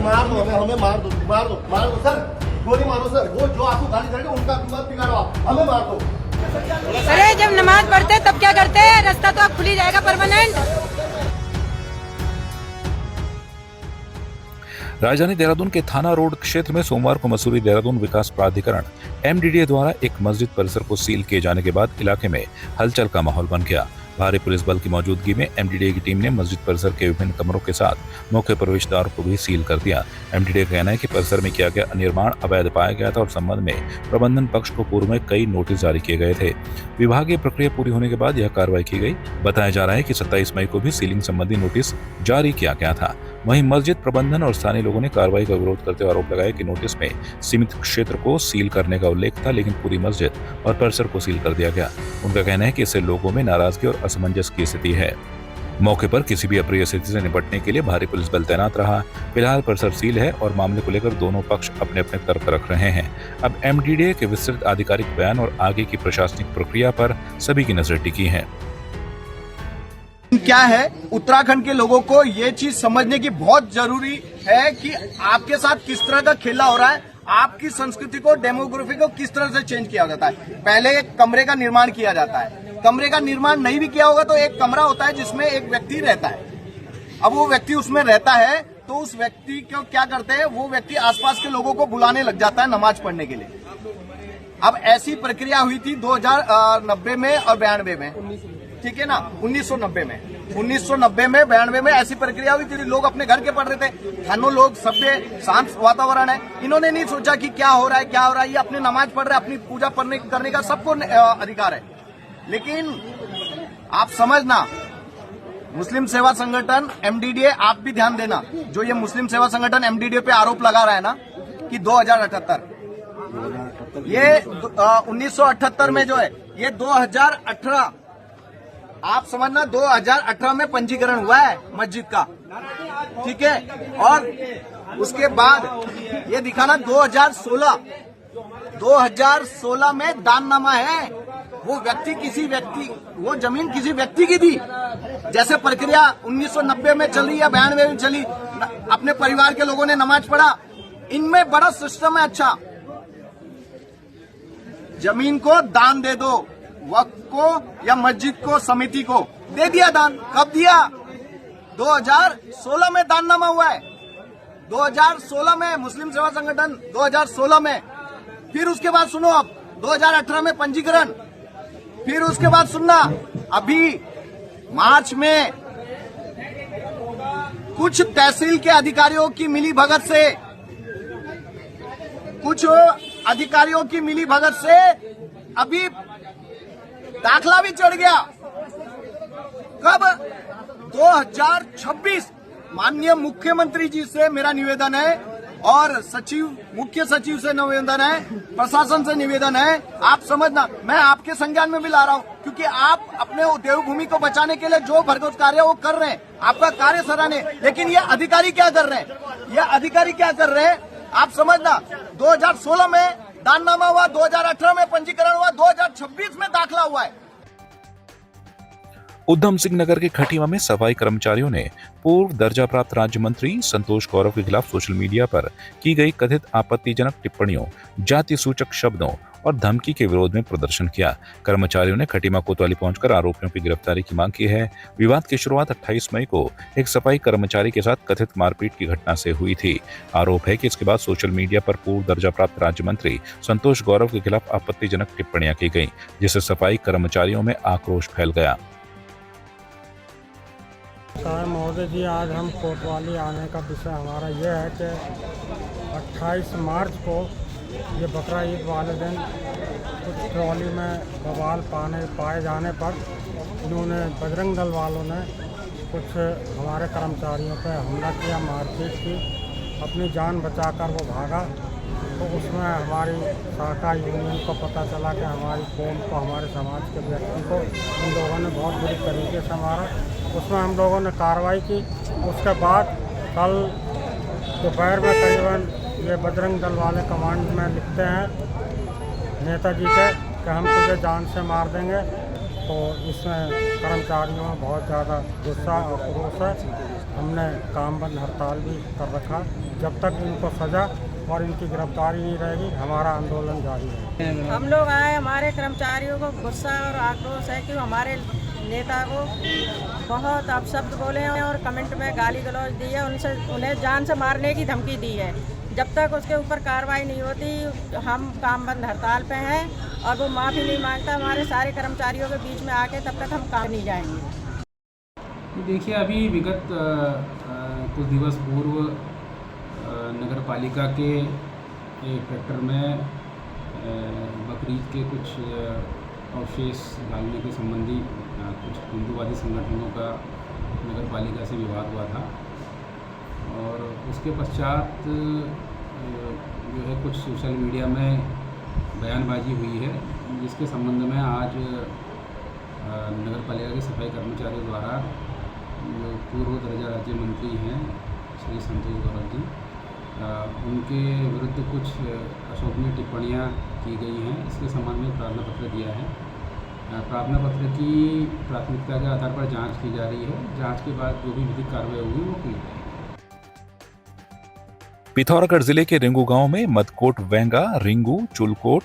मार दो, हमें मार दो, मार दो, मार दो सर, गोली मारो सर। वो जो आपको गाली करेंगे उनका मत बिगाड़ो आप, हमें मार दो। अरे जब नमाज पढ़ते तब क्या करते हैं? रास्ता तो अब खुल ही जाएगा परमानेंट। राजधानी देहरादून के थाना रोड क्षेत्र में सोमवार को मसूरी देहरादून विकास प्राधिकरण MDDA द्वारा एक मस्जिद परिसर को सील किए जाने के बाद इलाके में हलचल का माहौल बन गया। भारी पुलिस बल की मौजूदगी में MDDA की टीम ने मस्जिद परिसर के विभिन्न कमरों के साथ मुख्य प्रवेश द्वार को भी सील कर दिया। MDDA का कहना है कि परिसर में किया गया निर्माण अवैध पाया गया था और संबंध में प्रबंधन पक्ष को पूर्व में कई नोटिस जारी किए गए थे। विभागीय प्रक्रिया पूरी होने के बाद यह कार्रवाई की गई। बताया जा रहा है कि 27 मई को भी सीलिंग संबंधी नोटिस जारी किया गया था। वहीं मस्जिद प्रबंधन और स्थानीय लोगों ने कार्रवाई का विरोध करते हुए आरोप लगाया कि नोटिस में सीमित क्षेत्र को सील करने का उल्लेख था, लेकिन पूरी मस्जिद और परिसर को सील कर दिया गया। उनका कहना है कि इससे लोगों में नाराजगी और असमंजस की स्थिति है। मौके पर किसी भी अप्रिय स्थिति से निपटने के लिए भारी पुलिस बल तैनात रहा। फिलहाल परिसर सील है और मामले को लेकर दोनों पक्ष अपने अपने तर्क रख रहे हैं। अब MDDA के विस्तृत आधिकारिक बयान और आगे की प्रशासनिक प्रक्रिया पर सभी की नजर टिकी है। क्या है, उत्तराखंड के लोगों को ये चीज समझने की बहुत जरूरी है कि आपके साथ किस तरह का खेला हो रहा है, आपकी संस्कृति को, डेमोग्राफी को किस तरह से चेंज किया जाता है। पहले एक कमरे का निर्माण किया जाता है, कमरे का निर्माण नहीं भी किया होगा तो एक कमरा होता है जिसमें एक व्यक्ति रहता है। अब वो व्यक्ति उसमें रहता है तो उस व्यक्ति को क्या करते हैं, वो व्यक्ति आसपास के लोगों को बुलाने लग जाता है नमाज पढ़ने के लिए। अब ऐसी प्रक्रिया हुई थी 2090 में और 92 में, ठीक है ना, 1990 में 92 में ऐसी प्रक्रिया हुई थी। लोग अपने घर के पढ़ रहे थे, थानों लोग सभ्य शांत वातावरण है। इन्होंने नहीं सोचा कि क्या हो रहा है, ये अपनी नमाज पढ़ रहे हैं, अपनी पूजा करने का सबको अधिकार है। लेकिन आप समझना, मुस्लिम सेवा संगठन MDDA, आप भी ध्यान देना, जो ये मुस्लिम सेवा संगठन MDDA पे आरोप लगा रहा है ना कि 2078 ये 1978 में जो है, ये 2018, आप समझना 2018 में पंजीकरण हुआ है मस्जिद का, ठीक है। और उसके बाद ये दिखाना 2016 में दाननामा है। वो वो जमीन किसी व्यक्ति की थी। जैसे प्रक्रिया 1990 में चली या 92 में चली, अपने परिवार के लोगों ने नमाज पढ़ा। इनमें बड़ा सिस्टम है। अच्छा, जमीन को दान दे दो, वक्फ को या मस्जिद को, समिति को दे दिया दान। कब दिया? 2016 में दाननामा हुआ है, 2016 में मुस्लिम सेवा संगठन 2016 में। फिर उसके बाद सुनो, अब 2018 में पंजीकरण। फिर उसके बाद सुनना, अभी मार्च में कुछ तहसील के अधिकारियों की मिली भगत से अभी दाखला भी चढ़ गया। कब? 2026। माननीय मुख्यमंत्री जी से मेरा निवेदन है और मुख्य सचिव से निवेदन है, प्रशासन से निवेदन है, आप समझना, मैं आपके संज्ञान में भी ला रहा हूं, क्योंकि आप अपने देवभूमि को बचाने के लिए जो भरघोस कार्य वो कर रहे हैं, आपका कार्य सराहनीय। लेकिन ये अधिकारी क्या कर रहे हैं, आप समझना। 2016 में दाननामा हुआ, 2018 में पंजीकरण हुआ, 2026 में दाखला हुआ है। उधम सिंह नगर के खटीमा में सफाई कर्मचारियों ने पूर्व दर्जा प्राप्त राज्य मंत्री संतोष गौरव के खिलाफ सोशल मीडिया पर की गई कथित आपत्तिजनक टिप्पणियों, जाति सूचक शब्दों और धमकी के विरोध में प्रदर्शन किया। कर्मचारियों ने खटीमा कोतवाली पहुंचकर आरोपियों की गिरफ्तारी की मांग की है। विवाद की शुरुआत 28 मई को एक सफाई कर्मचारी के साथ कथित मारपीट की घटना से हुई थी। आरोप है कि इसके बाद सोशल मीडिया पर पूर्व दर्जा प्राप्त राज्य मंत्री संतोष गौरव के खिलाफ आपत्तिजनक टिप्पणियां की गई, जिससे सफाई कर्मचारियों में आक्रोश फैल गया। महोदय जी, आज हम कोतवाली आने का विषय हमारा यह है कि 28 मार्च को ये बकरा ईद वाले दिन कुछ ट्रॉली में बवाल पाए जाने पर इन्होंने, बजरंग दल वालों ने कुछ हमारे कर्मचारियों पर हमला किया, मारपीट की। अपनी जान बचाकर वो भागा, तो उसमें हमारी सहकारी यूनियन को पता चला कि हमारी कौम को, हमारे समाज के व्यक्ति को इन लोगों ने बहुत बुरी तरीके से मारा। उसमें हम लोगों ने कार्रवाई की। उसके बाद कल दोपहर में करीबन ये बजरंग दल वाले कमांड में लिखते हैं नेताजी के कि हम तुझे जान से मार देंगे। तो इसमें कर्मचारियों में बहुत ज़्यादा गुस्सा और क्रोध है। हमने काम बंद हड़ताल भी कर रखा। जब तक इनको सजा और इनकी गिरफ्तारी नहीं रहेगी हमारा आंदोलन जारी है। हम लोग आए, हमारे कर्मचारियों को गुस्सा और आक्रोश है कि हमारे नेता को बहुत अपशब्द बोले हैं और कमेंट में गाली गलौज दी है, उन्हें जान से मारने की धमकी दी है। जब तक उसके ऊपर कार्रवाई नहीं होती हम काम बंद हड़ताल पे हैं और वो माफ़ी नहीं मांगता हमारे सारे कर्मचारियों के बीच में आके, तब तक हम काम नहीं जाएंगे। देखिए, अभी विगत कुछ दिवस पूर्व नगर पालिका के एक ट्रैक्टर में बकरीद के कुछ अवशेष डालने के संबंधी कुछ हिंदूवादी संगठनों का नगर पालिका से विवाद हुआ था और उसके पश्चात जो है कुछ सोशल मीडिया में बयानबाजी हुई है, जिसके संबंध में आज नगर पालिका के सफाई कर्मचारियों द्वारा जो पूर्व दर्जा राज्य मंत्री हैं श्री संतोष गौरव जी, उनके विरुद्ध कुछ अशोभनीय टिप्पणियां की गई हैं। इसके संबंध में प्रार्थना पत्र दिया है। प्रार्थना पत्र की प्राथमिकता के आधार पर जांच की जा रही है। जांच के बाद जो भी विधिक कार्रवाई होगी वो की जाएगी। पिथौरागढ़ जिले के रिंगू गांव में Madkot Venga, Ringu, चुलकोट,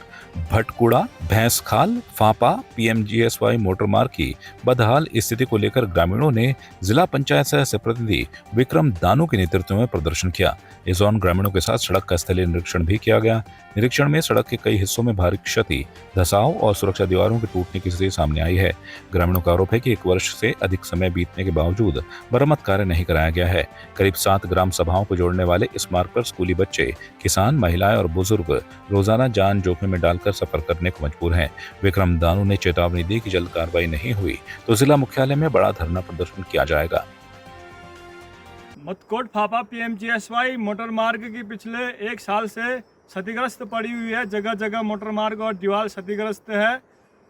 भटकुड़ा, भैंसखाल, फापा, PMGSY motor मार्ग की बदहाल स्थिति को लेकर ग्रामीणों ने जिला पंचायत सह प्रतिनिधि विक्रम दानू के नेतृत्व में प्रदर्शन किया। इस दौरान ग्रामीणों के साथ सड़क का स्थलीय निरीक्षण भी किया गया। निरीक्षण में सड़क के कई हिस्सों में भारी क्षति, धंसाव और सुरक्षा दीवारों के टूटने की स्थिति सामने आई है। ग्रामीणों का आरोप है कि 1 वर्ष से अधिक समय बीतने के बावजूद मरम्मत कार्य नहीं कराया गया है। करीब 7 ग्राम सभाओं को जोड़ने वाले इस मार्ग पर स्कूली बच्चे, किसान, महिलाएं और बुजुर्ग रोजाना जान जोखिम में डालकर सफर करने को मजबूर हैं। विक्रम दानू ने चेतावनी दी कि जल्द कार्रवाई नहीं हुई तो जिला मुख्यालय में बड़ा धरना प्रदर्शन किया जाएगा। मदकोट फापा पीएमजीएसवाई मोटर मार्ग की पिछले 1 साल से क्षतिग्रस्त पड़ी हुई है। जगह जगह मोटर मार्ग और दीवार क्षतिग्रस्त है।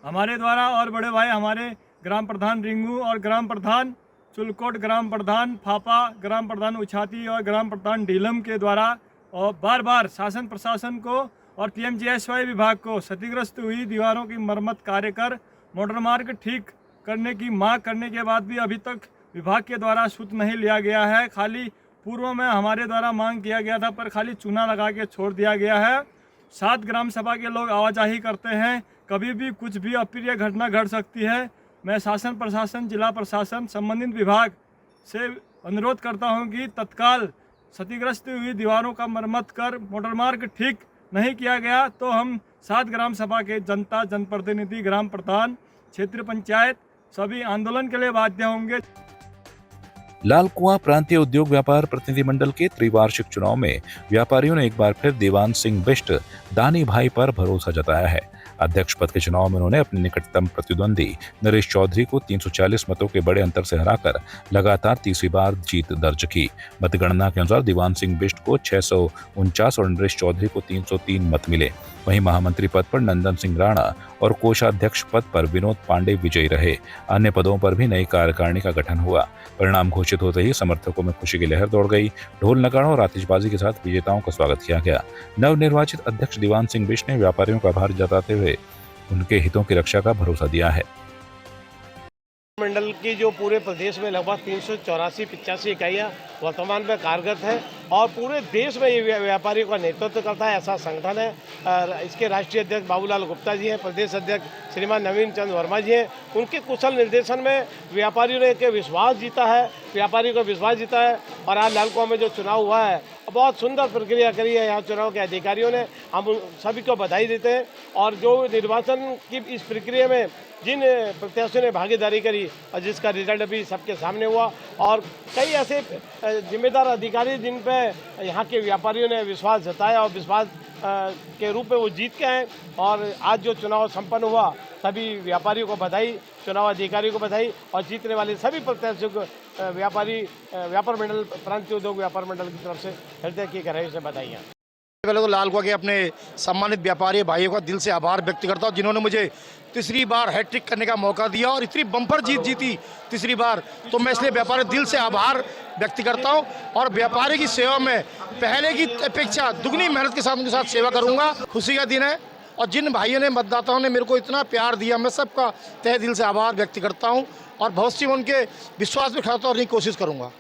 हमारे द्वारा और बड़े भाई हमारे ग्राम प्रधान रिंगू और ग्राम प्रधान चुलकोट, ग्राम प्रधान फापा, ग्राम प्रधान उछाती और ग्राम प्रधान ढीलम के द्वारा और बार बार शासन प्रशासन को और पीएमजीएसवाई विभाग को क्षतिग्रस्त हुई दीवारों की मरम्मत कार्य कर मोटर मार्ग ठीक करने की मांग करने के बाद भी अभी तक विभाग के द्वारा सूत्र नहीं लिया गया है। खाली पूर्व में हमारे द्वारा मांग किया गया था पर खाली चूना लगा के छोड़ दिया गया है। 7 ग्राम सभा के लोग आवाजाही करते हैं, कभी भी कुछ भी अप्रिय घटना घट सकती है। मैं शासन प्रशासन, जिला प्रशासन, संबंधित विभाग से अनुरोध करता हूं कि तत्काल क्षतिग्रस्त हुई दीवारों का मरम्मत कर मोटर मार्ग ठीक नहीं किया गया तो हम 7 ग्राम सभा के जनता, जनप्रतिनिधि, ग्राम प्रधान, क्षेत्रीय पंचायत सभी आंदोलन के लिए बाध्य होंगे। लालकुआं प्रांतीय उद्योग व्यापार प्रतिनिधिमंडल के त्रिवार्षिक चुनाव में व्यापारियों ने एक बार फिर देवान सिंह बिष्ट, दानी भाई पर भरोसा जताया है। अध्यक्ष पद के चुनाव में उन्होंने अपने निकटतम प्रतिद्वंदी नरेश चौधरी को 340 मतों के बड़े अंतर से हराकर लगातार तीसरी बार जीत दर्ज की। मतगणना के अनुसार दीवान सिंह बिष्ट को 649 और नरेश चौधरी को 303 मत मिले। वहीं महामंत्री पद पर नंदन सिंह राणा और कोषाध्यक्ष पद पर विनोद पांडे विजयी रहे। अन्य पदों पर भी नई कार्यकारिणी का गठन हुआ। परिणाम घोषित होते ही समर्थकों में खुशी की लहर दौड़ गई। ढोल नगाड़ों और आतिशबाजी के साथ विजेताओं का स्वागत किया गया। नवनिर्वाचित अध्यक्ष दीवान सिंह बिष्ट ने व्यापारियों का आभार जताते हुए उनके हितों की रक्षा का भरोसा दिया है। मंडल की जो पूरे प्रदेश में लगभग 384-85 इकाइयाँ वर्तमान में कार्यरत है और पूरे देश में ये व्यापारियों का नेतृत्व करता है, ऐसा संगठन है। इसके राष्ट्रीय अध्यक्ष बाबूलाल गुप्ता जी हैं, प्रदेश अध्यक्ष श्रीमान नवीन चंद वर्मा जी हैं। उनके कुशल निर्देशन में व्यापारियों ने के विश्वास जीता है, व्यापारियों का विश्वास जीता है। और आज लालकुआं में जो चुनाव हुआ है बहुत सुंदर प्रक्रिया करी है यहाँ चुनाव के अधिकारियों ने। हम सभी को बधाई देते हैं और जो निर्वाचन की इस प्रक्रिया में जिन प्रत्याशियों ने भागीदारी करी और जिसका रिजल्ट अभी सबके सामने हुआ और कई ऐसे जिम्मेदार अधिकारी जिन पे यहाँ के व्यापारियों ने विश्वास जताया और विश्वास के रूप में वो जीत के हैं। और आज जो चुनाव संपन्न हुआ सभी व्यापारियों को बधाई, चुनाव अधिकारियों को बधाई और जीतने वाले सभी प्रत्याशियों को व्यापार मंडल, प्रांतीय उद्योग व्यापार मंडल की तरफ से हृदय की गहराई से बधाई। पहले तो लालकुआं के अपने सम्मानित व्यापारी भाइयों का दिल से आभार व्यक्त करता हूँ जिन्होंने मुझे तीसरी बार हैट्रिक करने का मौका दिया और इतनी बम्पर जीत जीती तीसरी बार, तो मैं इसलिए व्यापारी दिल से आभार व्यक्त करता हूँ और व्यापारी की सेवा में पहले की अपेक्षा दुगनी मेहनत के साथ उनके साथ सेवा करूँगा। खुशी का दिन है और जिन भाइयों ने, मतदाताओं ने मेरे को इतना प्यार दिया, मैं सबका तहे दिल से आभार व्यक्त करता हूँ और भविष्य में उनके विश्वास में खड़ा उतरने की कोशिश करूँगा।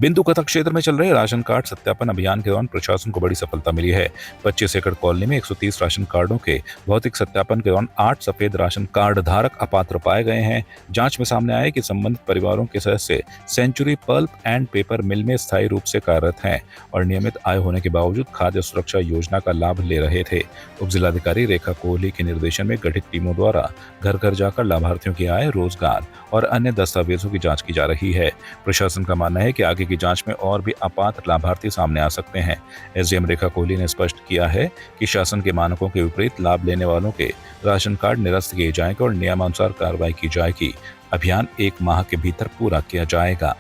बिंदु कथक क्षेत्र में चल रहे राशन कार्ड सत्यापन अभियान के दौरान प्रशासन को बड़ी सफलता मिली है। 25 एकड़ कॉलोनी में 130 राशन कार्डों के भौतिक सत्यापन के दौरान 8 सफेद राशन कार्ड धारक अपात्र पाए गए हैं। जांच में सामने आया कि संबंधित परिवारों के सदस्य सेंचुरी पल्प एंड पेपर मिल में स्थायी रूप से कार्यरत हैं और नियमित आय होने के बावजूद खाद्य सुरक्षा योजना का लाभ ले रहे थे। उप जिलाधिकारी रेखा कोहली के निर्देशन में गठित टीमों द्वारा घर घर जाकर लाभार्थियों की आय, रोजगार और अन्य दस्तावेजों की जांच की जा रही है। प्रशासन का मानना है कि आगे की जांच में और भी अपात्र लाभार्थी सामने आ सकते हैं। एसडीएम रेखा कोहली ने स्पष्ट किया है कि शासन के मानकों के विपरीत लाभ लेने वालों के राशन कार्ड निरस्त किए जाएंगे और नियमानुसार कार्रवाई की जाएगी। अभियान 1 माह के भीतर पूरा किया जाएगा।